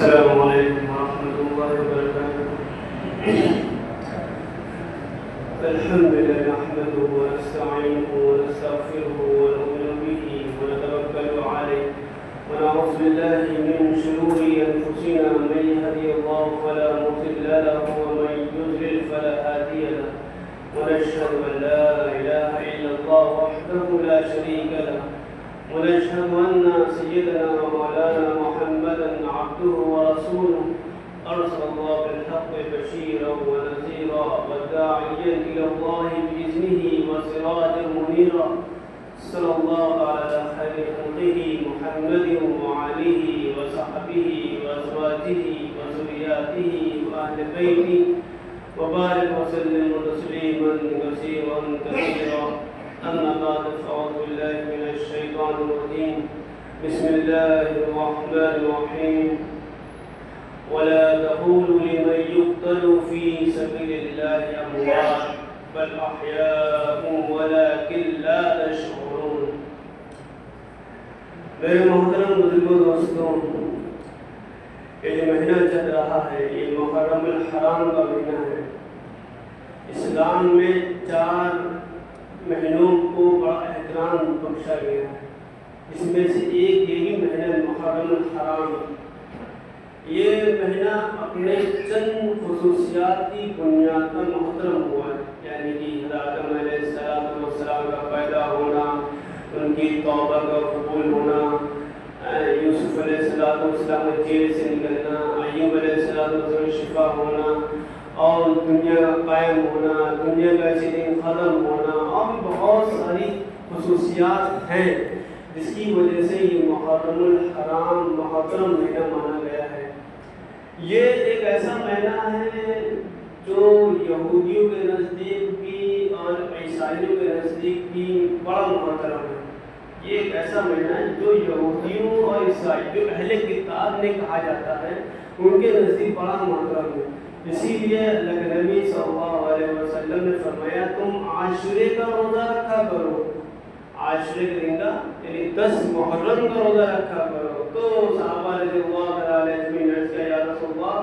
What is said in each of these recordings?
السلام علیکم ورحمۃ اللہ وبرکاتہ۔ الحمد للہ نحمده ونستعینه ونستغفره ونؤمن به ونتوکل علیہ ونعوذ باللہ من شرور انفسنا من یهده اللہ فلا مضل له ومن یضلل فلا هادی له ونشهد ان لا اله الا اللہ وحده لا شریک له ونشهد أن سيدنا ومولانا محمدا عبده ورسوله أرسل الله بالحق بشيرا ونذيرا وداعيا إلى الله بإذنه وسراجا منيرا صلى الله على خير خلقه محمد وعليه وصحبه وأزواجه وذرياته وأهل بيته وبارك وسلم تسليما كثيرا كثيرا. أما بعد فأعوذ بالله من الشيطان الرجيم. بسم الله الرحمن الرحيم. ولا تقولوا لمن يقتل في سبيل الله أموات بل أحياء ولكن لا تشعرون. میرے محترم بزرگوں دوستوں، یہ جو مہینہ چل رہا ہے یہ محرم الحرام کا مہینہ ہے. اسلام میں 4 مہینوں کو بڑا احترام بخشا گیا ہے. اس میں سے ایک یہی مہینہ محرم الحرام. یہ مہینہ اپنے چند خصوصیات کی بنیاد پر محترم ہوا ہے، یعنی کہ حضرت آدم علیہ السلام کا پیدا ہونا، ان کی توبہ کا قبول ہونا، یوسف علیہ السلام کا جیل سے نکلنا، ایوب علیہ السلام کا شفا ہونا اور دنیا کا قائم ہونا، دنیا کا اسی دن ختم ہونا، اور بھی بہت ساری خصوصیات ہیں جس کی وجہ سے یہ محرم الحرام محترم مہینہ مانا گیا ہے. یہ ایک ایسا مہینہ ہے جو یہودیوں کے نزدیک بھی اور عیسائیوں کے نزدیک بھی بڑا محترم ہے. یہ ایک ایسا مہینہ ہے جو یہودیوں اور عیسائی جو اہل کتاب نے کہا جاتا ہے ان کے نزدیک بڑا محترم ہے. اسی لیے اللہ کے نبی صلی اللہ علیہ وسلم نے فرمایا تم عاشورے کا روزہ رکھا کرو. عاشورے کے دن کا یعنی 10 محرم کا روزہ رکھا کرو. تو صحابہ رضی اللہ عنہ نے عرض کیا یا رسول اللہ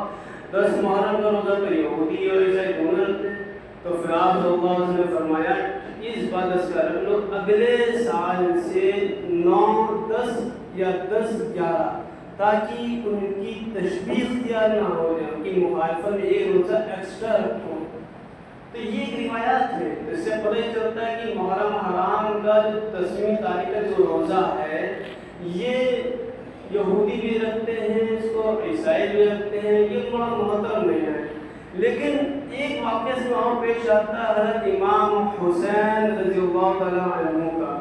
10 محرم کا روزہ تو یہودی اور عیسائی دونوں رکھتے ہیں. تو پھر آپ صلی اللہ علیہ وسلم نے فرمایا اس بات کا رکھ لو اگلے سال سے 9 10 یا 10 11 تاکہ ان کی تشبیہ اختیار نہ ہو جائے، ان کی مخالفت میں ایک روزہ ایکسٹرا رکھو. تو یہ ایک روایات ہے. اس سے پتہ چلتا ہے کہ محرم حرام کا جو 10ویں تاریخ کا جو روزہ ہے یہ یہودی بھی رکھتے ہیں، اس کو عیسائی بھی رکھتے ہیں. یہ بڑا محترم مہینہ ہے. لیکن ایک واقعہ سے وہاں پیش آتا ہے حضرت امام حسین رضی اللہ تعالیٰ عنہ کا،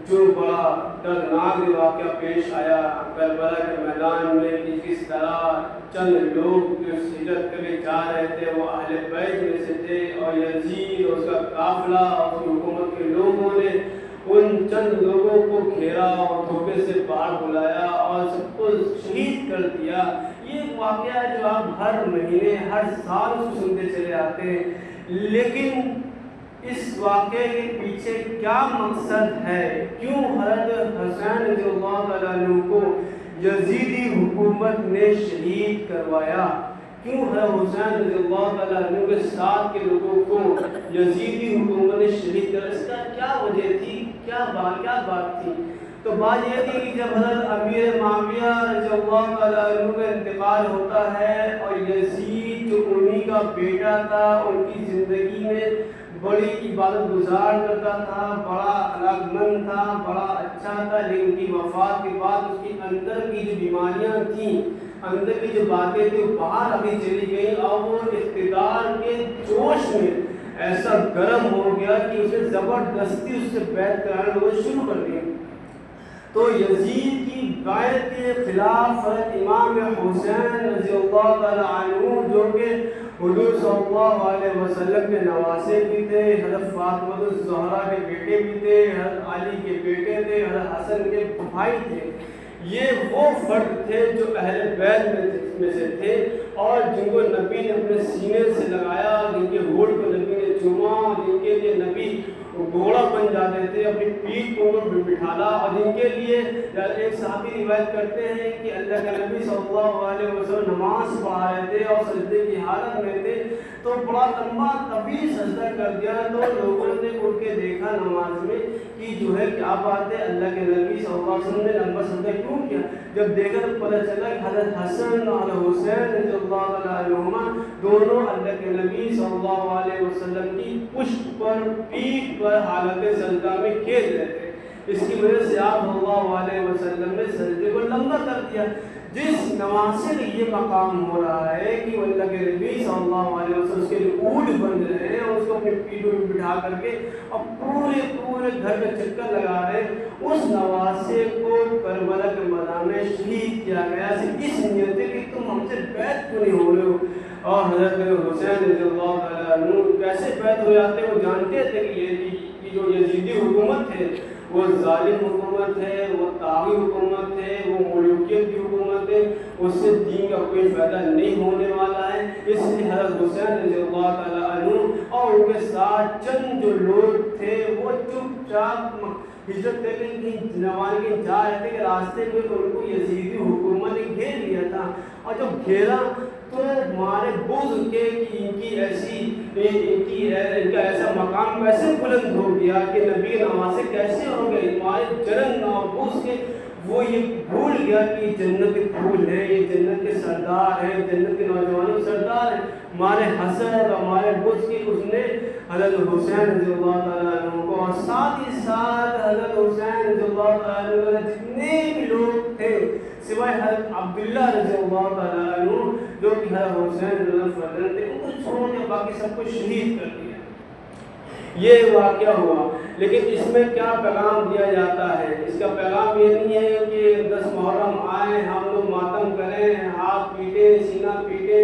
جو بڑا دردناک واقعہ پیش آیا کربلا کے میدان میں کہ کس طرح چند لوگ جو ہجرت کر کے جا رہے تھے وہ اہل بیت میں سے تھے، اور یزید اور اس کا قافلہ اور اس کی حکومت کے لوگوں نے ان چند لوگوں کو گھیرا اور دھوکے سے باہر بلایا اور سب کو شہید کر دیا. یہ ایک واقعہ ہے جو آپ ہر مہینے ہر سال اس کو سنتے چلے آتے ہیں. لیکن اس واقعے کے پیچھے کیا مقصد ہے؟ کیوں حضرت حسین رضی اللہ تعالیٰ عنہ کو یزیدی حکومت نے شہید کروایا؟ کیوں حضرت حسین رضی اللہ تعالیٰ عنہ کے ساتھ کے لوگوں کو یزیدی حکومت نے شہید کرا؟ اس کا کیا وجہ تھی؟ کیا بات تھی؟ تو بات یہ تھی کہ جب حضرت امیر معاویہ رضی اللہ تعالیٰ عنہ کا انتقال ہوتا ہے اور یزید جو انہی کا بیٹا تھا ان کی زندگی میں بڑی عبادت گزار کرتا تھا، بڑا علاق مند تھا، بڑا اچھا تھا، لیکن ان کی وفات کے بعد اس کے اندر کی جو بیماریاں تھیں، اندر کی جو باتیں تھیں وہ باہر ابھی چلی گئی اور وہ اقتدار کے جوش میں ایسا گرم ہو گیا کہ اسے زبردستی اس سے بیعت کرانے وہ شروع کر دیا. تو یزید کی بیعت کے خلاف حضرت امام حسین رضی اللہ تعالیٰ عنہ جو کہ حضور صلی اللہ علیہ وسلم کے نواسے بھی تھے، حضرت فاطمہ الزہرا کے بیٹے بھی تھے، حضرت علی کے بیٹے تھے، حضرت حسن کے بھائی تھے. یہ وہ فرد تھے جو اہل بیت میں سے تھے اور جن کو نبی نے اپنے سینے سے لگایا، جن کے ہونٹ کو نبی نے چوما، جن کے لیے نبی گھوڑا بن جاتے تھے، اپنی پیٹھ کو بٹھانا، اور جن کے لیے ایک صحابی روایت کرتے ہیں کہ اللہ کے نبی صلی اللہ علیہ وسلم نماز پڑھا رہے تھے اور سجدے کی حالت میں تھے، تو بڑا لمبا طویل سجدہ کر دیا، تو لوگوں نے اٹھ کے دیکھا نماز میں کہ جو ہے کیا بات ہے، اللہ کے نبی صلی اللہ علیہ وسلم نے لمبا سجدہ کیوں کیا؟ جب دیکھا تو پتہ چلا کہ حضرت حسن اور حسین رضی اللہ عنہما دونوں اللہ کے نبی صلی اللہ علیہ وسلم کی پشت پر، پیٹھ پر حالت سجدہ میں کھیل رہے تھے۔ اس کی وجہ سے آپ صلی اللہ علیہ وسلم نے سجدے کو لمبا کر دیا۔ جس نماز سے یہ مقام ہو رہا ہے کہ وہ اللہ کے نبی صلی اللہ علیہ وسلم اس کے لیے اونٹ بن رہے ہیں اور اس کو اپنی پیٹھوں میں بٹھا کر کے اور پورے گھر کا چکر لگا رہے ہیں، اس نواسے کو کربلا کے میدان میں شہید کیا گیا اس نیت سے کہ تم ہم سے بیعت کیوں نہیں ہو رہے ہو۔ اور حضرت حسین رضی اللہ عنہ کیسے بیعت ہو جاتے ہیں، وہ جانتے تھے کہ یہ جو یزیدی حکومت ہے وہ ظالم حکومت ہے، وہ طاغی حکومت ہے، وہ ملوکیت کی حکومت ہے، اس سے دین کا کوئی فائدہ نہیں ہونے والا ہے۔ اس لیے حضرت حسین رضی اللہ تعالیٰ عنہ اور ان کے ساتھ چند جو لوگ تھے وہ چپ چاپ ہجرت کر کے روانگی کے جا رہے تھے کہ راستے میں ان کو یزیدی حکومت نے گھیر لیا تھا، اور جب گھیرا تو مارے بغض کے کہ ان کا ایسا مقام کیسے بلند ہو گیا کہ نبی نواسے کیسے ہو گئے، مارے جلن اور بغض کے وہ یہ بھول گیا کہ جنت کے پھول ہے، یہ جنت کے سردار ہیں، جنت کے نوجوانوں سردار ہیں۔ ہمارے حسد اور ہمارے بغض کی اس نے حضرت حسین رضی اللہ تعالیٰ عنہ کو، اور ساتھ ہی ساتھ حضرت حسین رضی اللہ تعالیٰ عنہ جتنے بھی لوگ تھے سوائے حضرت عبداللہ رضی اللہ تعالیٰ عنہ جو کہ حضرت حسین رضی اللہ فرزند تھے، ان کو چھوڑ کے باقی سب کو شہید کر دیا۔ یہ واقعہ ہوا، لیکن اس میں کیا پیغام دیا جاتا ہے؟ اس کا پیغام یہ نہیں ہے کہ 10 محرم آئے ہم لوگ ماتم کریں، ہاتھ پیٹے، سینہ پیٹے،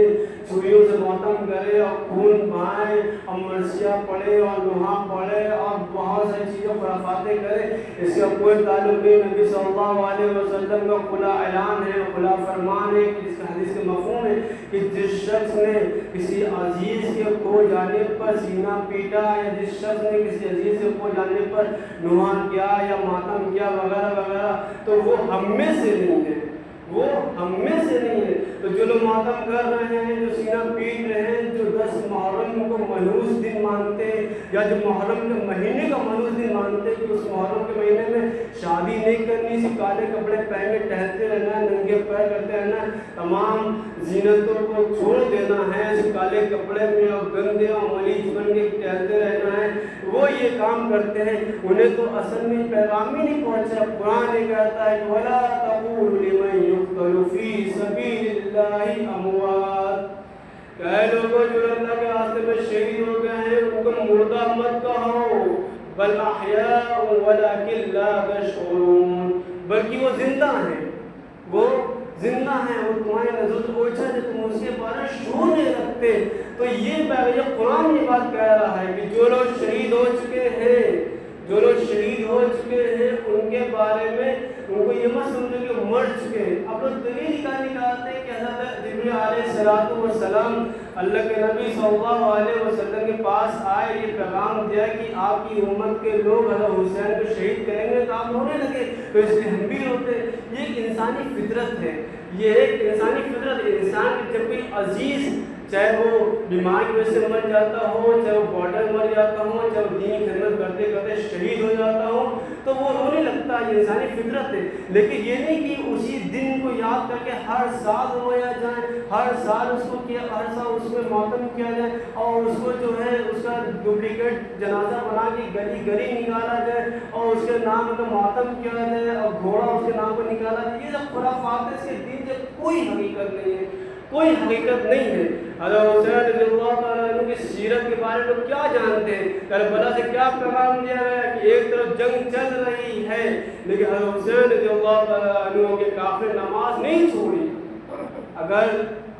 چھریوں سے ماتم کریں اور خون بہائیں اور مرثیہ پڑھے اور لوحہ پڑھے اور بہت ساری چیزیں خرافاتیں کریں۔ اس کا کوئی تعلق نہیں۔ نبی صلی اللہ علیہ وسلم کا کھلا اعلان ہے، کھلا فرمان ہے، جس کا حدیث کے مفہوم ہے کہ جس شخص نے کسی عزیز کے کھو جانے پر سینہ پیٹا، یا جس شخص نے کسی عزیز کے کھو جانے پر نوحہ کیا یا ماتم کیا وغیرہ وغیرہ، تو وہ ہم میں سے نہیں ہے، وہ ہم میں سے نہیں ہے۔ تو جو لوگ ماتم کر رہے ہیں، جو سینہ پیٹ رہے ہیں، جو 10 محرم کو منحوس دن مانتے ہیں، یا جو محرم کے مہینے کا منحوس دن مانتے ہیں کہ اس محرم کے مہینے میں شادی نہیں کرنی، صرف کالے کپڑے پہن کے ٹہلتے رہنا ہے، ننگے پیر کرتے رہنا ہے، تمام زینتوں کو چھوڑ دینا ہے، صرف کالے کپڑے میں اور گندے اور ملیج بن کے ٹہلتے رہنا ہے، وہ یہ کام کرتے ہیں۔ انہیں تو اصل میں پیغام ہی نہیں پہنچا۔ قرآن یہ کہتا ہے وَلَا تَقُولُوا لِمَن يُقْتَلُ فِي سَبِيلِ اللَّهِ أَمْوَاتٌ، کہ لوگوں جو اللہ کے راستے میں شہید ہو گئے ہیں ان کو مردہ مت کہو، بل احیاء ولکن لا تشعرون، بلکہ وہ زندہ ہیں، وہ زندہ ہیں، وہ تمہارے نظر سے اوجھا ہے، تم اس کے بارے میں شعور نہیں رکھتے۔ تو یہ قرآن یہ بات کہہ رہا ہے کہ جو لوگ شہید ہو چکے ہیں، جو لوگ شہید ہو چکے ہیں ان کے بارے میں ان کو یہ مت سمجھو کہ مر چکے ہیں۔ اب لوگ دلیل نکالتے ہیں کہ حضرت جبریل علیہ السلام اللہ کے نبی صلی اللہ علیہ وسلم کے پاس آئے، یہ پیغام دیا کہ آپ کی امت کے لوگ حضرت حسین کو شہید کریں گے، تو آپ رونے لگے، تو اس لیے ہم بھی روتے۔ یہ ایک انسانی فطرت ہے، یہ ایک انسانی فطرت ہے۔ انسان جب کوئی عزیز چاہے وہ بیمار کی وجہ سے مر جاتا ہو، چاہے وہ بارڈر مر جاتا ہو، چاہے وہ دین کی خدمت کرتے کرتے شہید ہو جاتا ہو، تو وہ رونے لگتا ہے، یہ انسانی فطرت ہے۔ لیکن یہ نہیں کہ اسی دن کو یاد کر کے ہر سال رویا جائے، ہر سال اس کو ہر سال اس میں ماتم کیا جائے اور اس کو جو ہے اس کا ڈپلیکیٹ جنازہ بنا کے گلی گلی نکالا جائے اور اس کے نام کا ماتم کیا جائے اور گھوڑا اس کے نام کو نکالا جائے۔ یہ سب خرافات ہے، اس کے دین سے کوئی حقیقت نہیں ہے، کوئی حقیقت نہیں ہے۔ حضرت حسین رضی اللہ تعالیٰ عنہ کی سیرت کے بارے میں کیا جانتے ہیں؟ کربلا سے کیا پیغام دیا گیا کہ ایک طرف جنگ چل رہی ہے لیکن حضرت حسین رضی اللہ تعالیٰ عنہ کے کافر نماز نہیں چھوڑی۔ اگر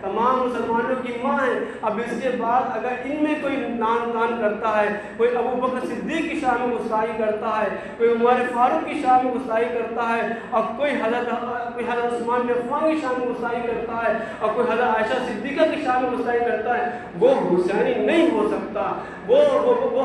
تمام مسلمانوں کی ماں ہے. اب اس کے بعد اگر ان میں کوئی نان تان کرتا ہے, کوئی ابو بکر صدیق کی شان میں گستاخی کرتا ہے, کوئی عمر فاروق کی شان میں گستاخی کرتا ہے, اور کوئی حضرت عثمان بن عفان کی شان میں گستاخی کرتا ہے, اور کوئی حضرت عائشہ صدیقہ کی شان میں گستاخی کرتا ہے, وہ حسینی نہیں ہو سکتا, وہ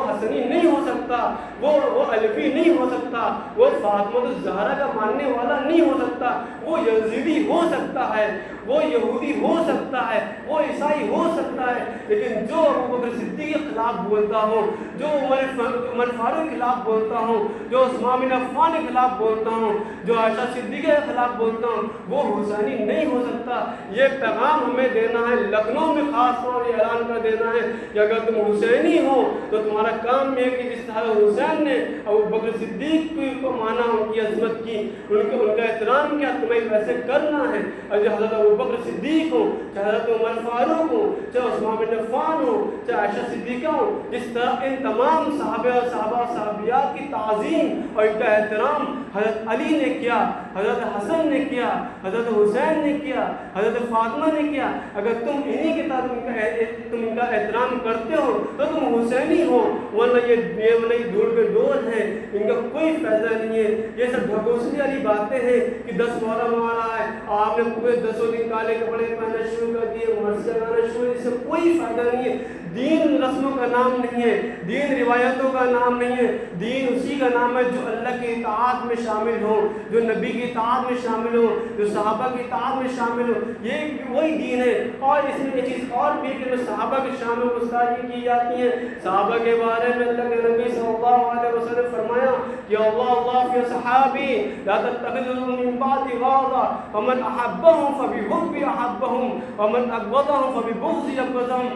حسنی نہیں ہو سکتا, وہ علوی نہیں ہو سکتا, وہ فاطمہ الزہرا کا ماننے والا نہیں ہو سکتا. وہ یزیدی ہو سکتا ہے, وہ یہودی ہو سکتا ہے, وہ عیسائی ہو سکتا ہے, لیکن جو ابو بکر صدیق کے خلاف بولتا ہوں, جو عمر فاروق کے خلاف بولتا ہوں, جو عثمان بن عفان کے خلاف بولتا ہوں, جو عائشہ صدیقہ کے خلاف بولتا ہوں, وہ حسینی نہیں ہو سکتا. یہ پیغام ہمیں دینا ہے, لکھنؤ میں خاص طور پر اعلان کر دینا ہے کہ اگر تم حسینی ہو تو تمہارا کام یہ ہے کہ جس طرح حسین نے ابو بکر صدیق کو مانا, ان کی عظمت کی, ان کا احترام کیا, تمہیں ویسے کرنا ہے. اور جو حضرت ابو بکر صدیق ہو, چاہے حضرت عمر فاروق ہو, چاہے عثمان بن عفان ہو, چاہے عائشہ صدیقہ ہو, جس طرح ان تمام صحابہ اور صحابیات کی تعظیم اور ان کا احترام حضرت علی نے کیا, حضرت حسن نے کیا, حضرت حسین نے کیا, حضرت فاطمہ نے کیا, اگر تم انہی کے ساتھ تم ان کا احترام کرتے ہو تو تم حسینی ہو, ورنہ یہ دھول کے ڈول ہیں, ان کا کوئی فائدہ نہیں ہے. یہ سب ڈھکوسلی والی باتیں ہیں کہ 10 محرم آ رہا ہے, آپ نے پورے 10 دن کالے کپڑے پہننا شروع کر دیے, مرض لگانا شروع, اس سے کوئی فائدہ نہیں ہے. دین رسموں کا نام نہیں ہے, دین روایتوں کا نام نہیں ہے, دین اسی کا نام ہے جو اللہ کی اطاعت میں شامل ہو, جو نبی کی اطاعت میں شامل ہو, جو صحابہ کی اطاعت میں شامل ہو. یہ وہی دین ہے. اور اس میں یہ چیز اور بھی کہ صحابہ کی شان میں گستاخی کی جاتی ہے. صحابہ کے بارے میں اللہ کے نبی صلی اللہ علیہ وسلم فرمایا کہ اللہ فی صحابی لا تتخذوا من بعد غاضا فمن احبهم فبحب احبهم ومن ابغضهم فببغض ابغضهم.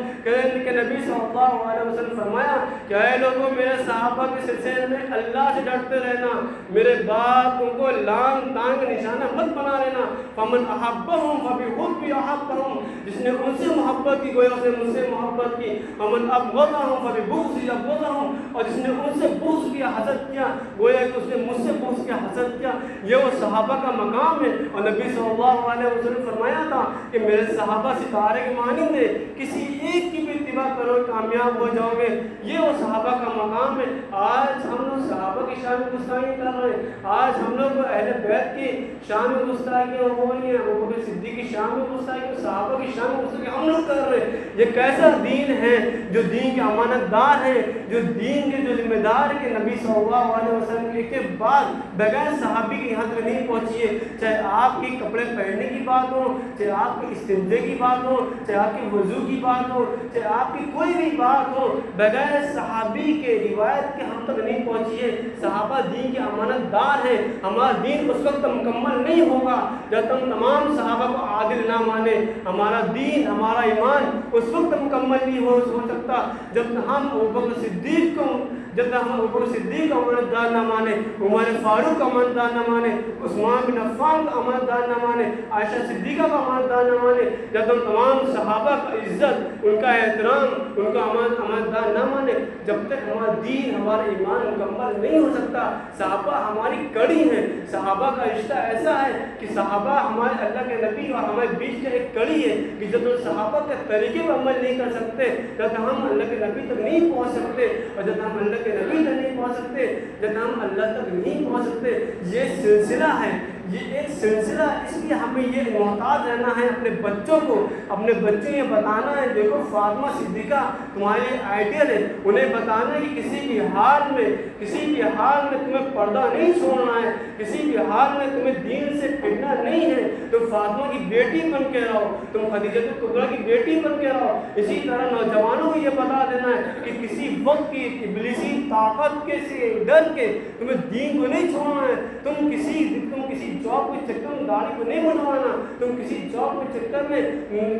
کہ نبی صلی اللہ علیہ وسلم فرمایا کہ اے لوگوں, میرے صحابہ کے سلسلے میں اللہ سے ڈرتے رہنا, میرے بعد ان کو لام تانگ نشانہ مت بنا لینا. فمن احبهم فبحب احبهم, جس نے ان سے محبت کی گویا اس نے مجھ سے محبت کی. ومن ابغضهم فببغض ابغضهم, اور جس نے ان سے بغض کیا, حسد کیا, گویا کہ اس نے مجھ سے بغض کیا, حسد کیا. یہ وہ صحابہ کا مقام ہے. اور نبی صلی اللہ علیہ وسلم فرمایا تھا کہ میرے صحابہ ستارے کے مانند ہیں, کسی ایک کی بھی اتباع کرو کامیاب ہو جاؤ گے. یہ وہ صحابہ کا مقام ہے. آج ہم لوگ صحابہ کی شان میں گستاخی کر رہے ہیں, آج ہم لوگ اہل بیت کی شان میں گستاخی ہو رہی ہے, ابو بکر صدیق کی شان میں گستاخی, صحابہ کی شان میں گستاخی ہم لوگ کر رہے ہیں. یہ کیسا دین ہے جو دین کے امانت دار ہے, جو دین کے جو ذمہ دار ہے کہ نبی صلی اللہ علیہ وسلم کے بعد بغیر صحابی کی حد میں نہیں پہنچی ہے. چاہے آپ کی کپڑے پہننے کی بات ہو, چاہے آپ کی استنجے کی بات ہو, چاہے آپ کی وضو کی بات ہو, چاہے آپ کی کوئی بھی بات ہو, بغیر صحابی کے روایت کے ہم تک نہیں پہنچی ہے. صحابہ دین کے امانت دار ہیں. ہمارا دین اس وقت مکمل نہیں ہوگا جب ہم تمام صحابہ کو عادل نہ مانے. ہمارا دین, ہمارا ایمان اس وقت مکمل نہیں ہو سکتا جب ہم ابو بکر صدیق کو امانت دار نہ مانے, عمر فاروق کا امانت دار نہ مانے, عثمان بن عفان کا امانت دار نہ مانے, عائشہ صدیقہ کا امانت دار نہ مانے. جب ہم تمام صحابہ کا عزت, ان کا احترام, ان کا امانت دار نہ مانے, جب تک ہمارا دین, ہمارا ایمان مکمل نہیں ہو سکتا. صحابہ ہماری کڑی ہیں. صحابہ کا رشتہ ایسا ہے کہ صحابہ ہمارے اللہ کے نبی اور ہمارے بیچ کا ایک کڑی ہے کہ جب ہم صحابہ کے طریقے پر عمل نہیں کر سکتے, جب ہم اللہ کے نبی تک نہیں پہنچ سکتے, اور جب ہم اللہ کے نبی تک نہیں پہنچ سکتے, جب ہم اللہ تک نہیں پہنچ سکتے. یہ سلسلہ ہے, یہ ایک سلسلہ. اس لیے ہمیں یہ محتاط رہنا ہے, اپنے بچوں کو, اپنے بچوں یہ بتانا ہے, دیکھو فاطمہ صدیقہ تمہاری آئیڈیل ہے. انہیں بتانا ہے کہ کسی بھی حال میں تمہیں پردہ نہیں چھوڑنا ہے, کسی بھی حال میں تمہیں دین سے پھرنا نہیں ہے. تم فاطمہ کی بیٹی بن کے رہو, تم خدیجہ کبریٰ کی بیٹی بن کے رہو. اسی طرح نوجوانوں کو یہ بتا دینا ہے کہ کسی وقت کی ابلیسی طاقت کے سے ڈر کے تمہیں دین کو نہیں چھوڑنا ہے. تم کسی جاب کے چکر میں داڑھی کو نہیں بنوانا, تم کسی جاب کے چکر میں,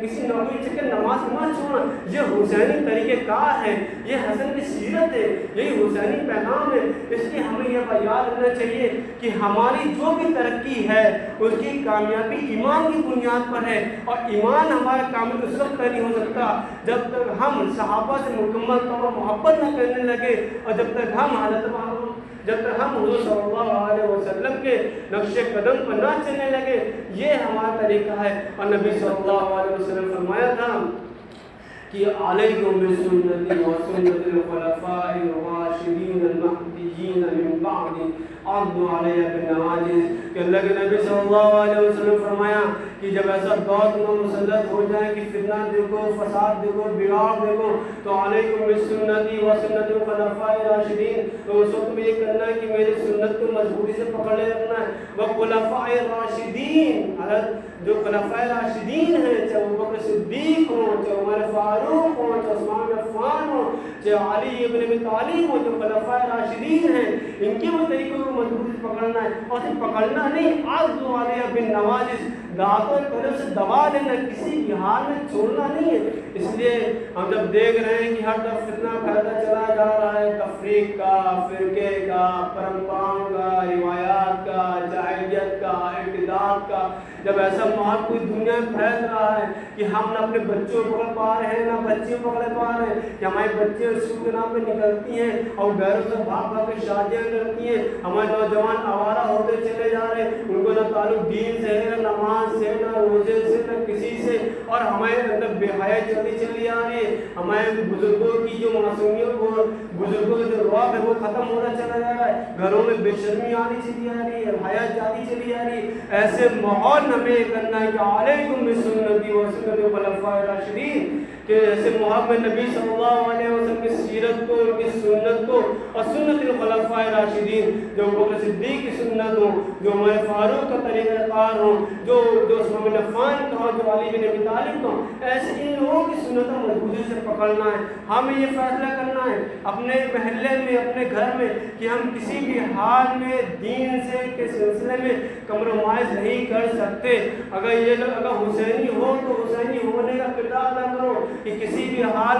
کسی نوکری کے چکر نماز کو مت چھوڑنا. یہ حسینی طریقہ کار ہے, یہ حسن کی سیرت ہے, یہی حسینی پیغام ہے. اس لیے ہمیں یہ یاد رکھنا چاہیے کہ ہماری جو بھی ترقی ہے اس کی کامیابی ایمان کی بنیاد پر ہے, اور ایمان ہمارا کامل اس وقت نہیں ہو سکتا جب تک ہم صحابہ سے مکمل طور پر محبت نہ کرنے لگے, اور جب تک ہم حضور صلی اللہ علیہ وسلم کے نقش قدم پر نہ چلنے لگے. یہ ہمارا طریقہ ہے. اور نبی صلی اللہ علیہ وسلم فرمایا تھا کہ علیکم بسنتی و سنت الخلفاء الراشدین المہدیین من بعدی عضوا علیہ بالنواجذ. کہ اللہ کے نبی صلی اللہ علیہ وسلم فرمایا کہ جب ایسا دور تمہیں مسلط ہو جائے کہ فتنہ دیکھو، فساد دیکھو، بگاڑ دیکھو، تو علیکم بسنتی و سنت الخلفاء الراشدین، تو اس وقت میں یہ کرنا ہے کہ میری سنت کو مضبوطی سے پکڑ لے رکھنا ہے. وخلفاء الراشدین، جو خلفاء راشدین ہیں، چاہے ابو بکر صدیق ہوں، چاہے عمر فاروق ہوں، چاہے عثمان بن عفان ہوں، چاہے علی ابن ابی طالب ہوں، جو خلفاء راشدین ہیں، ان کے وہ طریقوں کو مضبوطی سے پکڑنا ہے. اور صرف پکڑنا نہیں، عضوا علیہ بالنواجذ، دانتوں طرف سے دبا لینا، کسی بھی حال میں چھوڑنا نہیں ہے. اس لیے ہم جب دیکھ رہے ہیں کہ ہر طرف فتنہ پھیلتا چلا جا رہا ہے، تفریق کا، فرقے کا، پرمپراؤں کا، روایات کا، جاہلیت کا، ارتداد کا، جب ایسا ماحول کوئی دنیا میں پھیل رہا ہے کہ ہم نہ اپنے بچوں کو پکڑ پا رہے ہیں، نہ بچیوں کو پکڑ پا رہے ہیں، کہ ہماری بچیاں اسکول کے نام پہ نکلتی ہیں اور غیروں سے بھاگ بھاگ کے شادیاں کرتی ہیں، ہمارے نوجوان آوارہ ہوتے چلے جا رہے ہیں، ان کو نہ تعلق دین سے ہے، نہ نماز سے، نہ روزے سے، نہ کسی سے، اور ہمارے اندر بے حیائی چلی آ رہی ہے. ہمارے بزرگوں کی جو معصومیت، وہ بزرگوں کا جو رعب ہے وہ ختم ہوتا چلا جا رہا ہے. گھروں میں بے شرمی آتی چلی آ رہی ہے، حیا جاتی چلی آ رہی ہے. ایسے ماحول ہمیں یہ کرنا ہے کہ علیکم بسنتی و سنت الخلفاء الراشدین، کہ ایسے ماحول میں نبی صلی اللہ علیہ وسلم کی سیرت کو، ان کی سنت کو، اور سنت الخلفاء الراشدین، جو ابو بکر صدیق کی سنت ہو، جو عمر فاروق کا طریقہ کار ہو، جو عثمان بن عفان کا ہو، جو علی بن ابی طالب کا ہو، ایسے ان لوگوں کی سنتوں مضبوطی سے پکڑنا ہے. ہمیں یہ فیصلہ کرنا ہے اپنے محلے میں، اپنے گھر میں، کہ ہم کسی بھی حال میں دین سے کے سلسلے میں کمپرومائز نہیں کر سکتے. اگر حسینی ہو تو حسینی ہونے کا کردار ادا کرو، کہ کسی بھی حال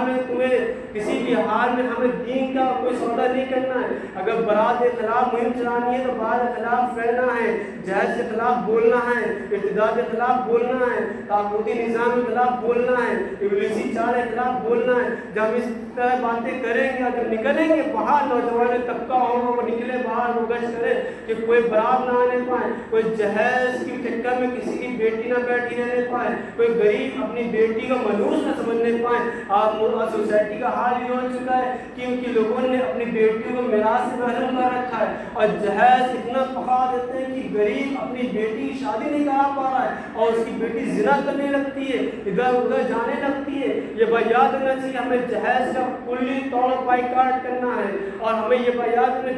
میں ہمیں دین کا کوئی سودا نہیں کرنا ہے. اگر برات کے خلاف مہم چلانی ہے تو برات کے خلاف پھیلنا ہے، جہیز کے خلاف بولنا ہے، ارتداد کے خلاف بولنا ہے، طاغوتی نظام کے خلاف بولنا ہے، ابلیسی چال کے خلاف بولنا ہے. جب اس طرح باتیں کریں گے، جب نکلیں گے باہر، نوجوان طبقہ ہوگا وہ نکلے باہر، وہ گشت کرے کہ کوئی برات نہ آنے پائے، کوئی جہیز کی چکر میں کسی کی بیٹی نہ بیٹھی رہنے پائے، کوئی غریب اپنی بیٹی کا ملوث نہ سمجھنے پائے. آپ سوسائٹی کا حال یہ ہو چکا ہے کہ ان کی لوگوں نے اپنی بیٹیوں کو میراث سے محروم کر رکھا ہے، اور جہیز اتنا پکا دیتے ہیں کہ غریب اپنی بیٹی کی شادی نہیں کرا پا رہا ہے، اور اس کی بیٹی زنا کرنے لگتی ہے، ادھر ادھر جانے لگتی ہے. یہ بات یاد رکھنا چاہیے، ہمیں جہیز کا کلی طور بائیکاٹ کرنا ہے. اور ہمیں یہ بات یاد رکھنا،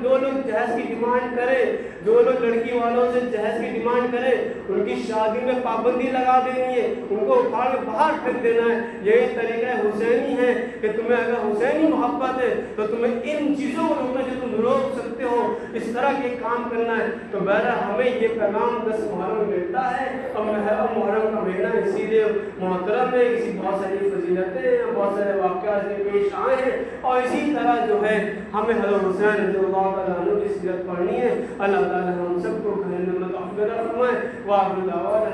جو لوگ جہیز کی ڈیمانڈ کرے، جو لوگ لڑکی والوں سے جہیز کی ڈیمانڈ کرے، ان کی شادی میں پابندی لگا دینی ہے، ان کو اٹھا کے باہر پھینک دینا ہے. یہی طریقہ حسینی ہے کہ تمہیں اگر حسینی محبت ہے تو تمہیں ان چیزوں کو روکنا، جو تم روک سکتے ہو، اس طرح کے کام کرنا ہے. تو بہرحال ہمیں یہ پیغام 10 محرم میں ملتا ہے، اور محرم کا مہینہ اسی لیے محترم ہے، اسی بہت ساری فضیلتیں ہیں، بہت سارے واقعات میں پیش آئے ہیں. اور اسی طرح جو ہے ہمیں حضرت حسین رضی اللہ تعالیٰ عنہ کی سیرت پڑھنی ہے. اللہ تعالیٰ ہم سب کو جنت میں فرمائے. وآخر دعوانا